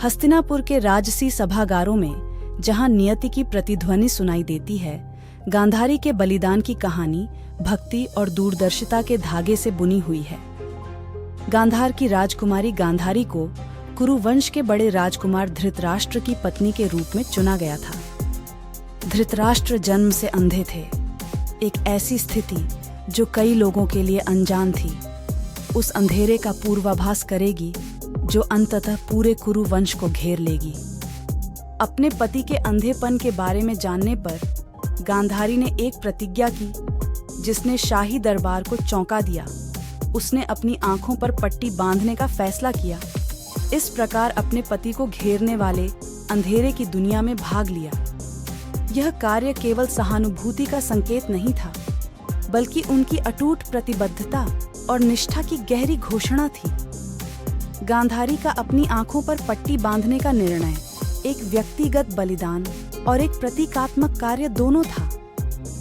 हस्तिनापुर के राजसी सभागारों में जहां नियति की प्रतिध्वनि सुनाई देती है, गांधारी के बलिदान की कहानी भक्ति और दूरदर्शिता के धागे से बुनी हुई है। गांधार की राजकुमारी गांधारी को कुरु वंश के बड़े राजकुमार धृतराष्ट्र की पत्नी के रूप में चुना गया था। धृतराष्ट्र जन्म से अंधे थे, एक ऐसी स्थिति जो कई लोगों के लिए अनजान थी। उस अंधेरे का पूर्वाभास करेगी जो अंततः पूरे कुरु वंश को घेर लेगी। अपने पति के अंधेपन के बारे में जानने पर गांधारी ने एक प्रतिज्ञा की जिसने शाही दरबार को चौंका दिया। उसने अपनी आंखों पर पट्टी बांधने का फैसला किया। इस प्रकार अपने पति को घेरने वाले अंधेरे की दुनिया में भाग लिया। यह कार्य केवल सहानुभूति का संकेत नहीं था, बल्कि उनकी अटूट प्रतिबद्धता और निष्ठा की गहरी घोषणा थी। गांधारी का अपनी आंखों पर पट्टी बांधने का निर्णय एक व्यक्तिगत बलिदान और एक प्रतीकात्मक कार्य दोनों था,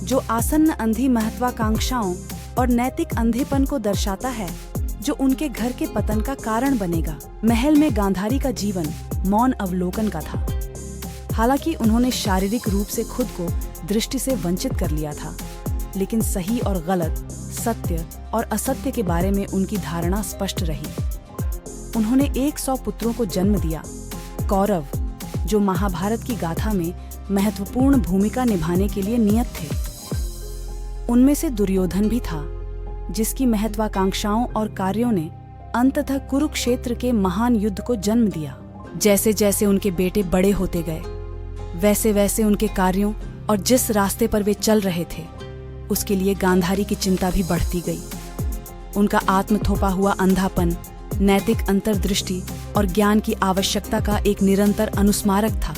जो आसन्न अंधी महत्वाकांक्षाओं और नैतिक अंधेपन को दर्शाता है जो उनके घर के पतन का कारण बनेगा। महल में गांधारी का जीवन मौन अवलोकन का था। हालांकि उन्होंने शारीरिक रूप से खुद को दृष्टि से वंचित कर लिया था, लेकिन सही और गलत, सत्य और असत्य के बारे में उनकी धारणा स्पष्ट रही। उन्होंने 100 पुत्रों को जन्म दिया, कौरव, जो महाभारत की गाथा में महत्वपूर्ण भूमिका निभाने के लिए नियत थे। उनमें से दुर्योधन भी था, जिसकी महत्वाकांक्षाओं और कार्यों ने अंततः कुरुक्षेत्र के महान युद्ध को जन्म दिया। जैसे जैसे उनके बेटे बड़े होते गए, वैसे वैसे उनके कार्यों और जिस रास्ते पर वे चल रहे थे, उसके लिए गांधारी की चिंता भी बढ़ती गई। उनका आत्मथोपा हुआ अंधापन, नैतिक अंतर्दृष्टि और ज्ञान की आवश्यकता का एक निरंतर अनुस्मारक था,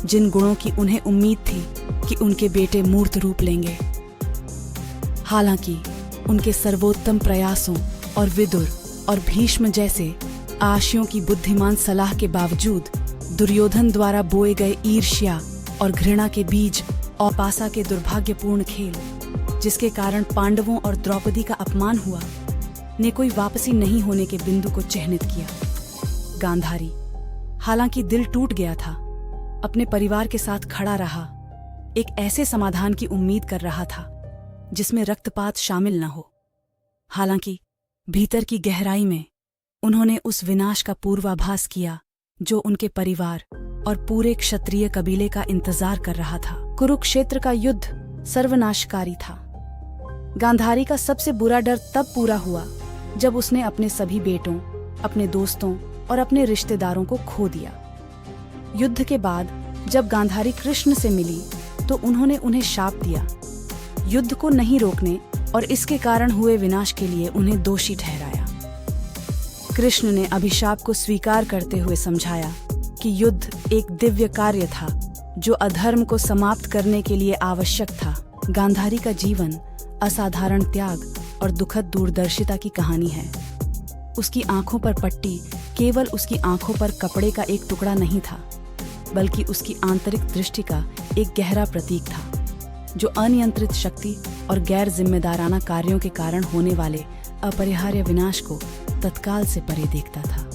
जिन गुणों की उन्हें उम्मीद थी कि उनके बेटे मूर्त रूप लेंगे। हालांकि उनके सर्वोत्तम प्रयासों और विदुर और भीष्म जैसे आशियों की बुद्धिमान सलाह के बावजूद दुर्योधन द्वारा बोए गए ईर्ष्या और घृणा के बीज और पासा के दुर्भाग्यपूर्ण खेल, जिसके कारण पांडवों और द्रौपदी का अपमान हुआ, ने कोई वापसी नहीं होने के बिंदु को चिह्नित किया। गांधारी, हालांकि दिल टूट गया था, अपने परिवार के साथ खड़ा रहा, एक ऐसे समाधान की उम्मीद कर रहा था जिसमें रक्तपात शामिल न हो। हालांकि भीतर की गहराई में उन्होंने उस विनाश का पूर्वाभास किया जो उनके परिवार और पूरे क्षत्रिय कबीले का इंतजार कर रहा था। कुरुक्षेत्र का युद्ध सर्वनाशकारी था। गांधारी का सबसे बुरा डर तब पूरा हुआ जब उसने अपने सभी बेटों, अपने दोस्तों और अपने रिश्तेदारों को खो दिया। युद्ध के बाद जब गांधारी कृष्ण से मिली तो उन्होंने उन्हें शाप दिया। युद्ध को नहीं रोकने और इसके कारण हुए विनाश के लिए उन्हें दोषी ठहराया। कृष्ण ने अभिशाप को स्वीकार करते हुए समझाया कि युद्ध एक दिव्य कार्य था जो अधर्म को समाप्त करने के लिए आवश्यक था। गांधारी का जीवन असाधारण त्याग और दुखद दूरदर्शिता की कहानी है। उसकी आंखों पर पट्टी केवल उसकी आंखों पर कपड़े का एक टुकड़ा नहीं था, बल्कि उसकी आंतरिक दृष्टि का एक गहरा प्रतीक था, जो अनियंत्रित शक्ति और गैर जिम्मेदाराना कार्यों के कारण होने वाले अपरिहार्य विनाश को तत्काल से परे देखता था।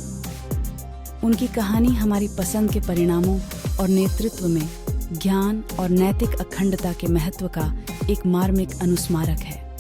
उनकी कहानी हमारी पसंद के परिणामों और नेतृत्व में ज्ञान और नैतिक अखंडता के महत्व का एक मार्मिक अनुस्मारक है।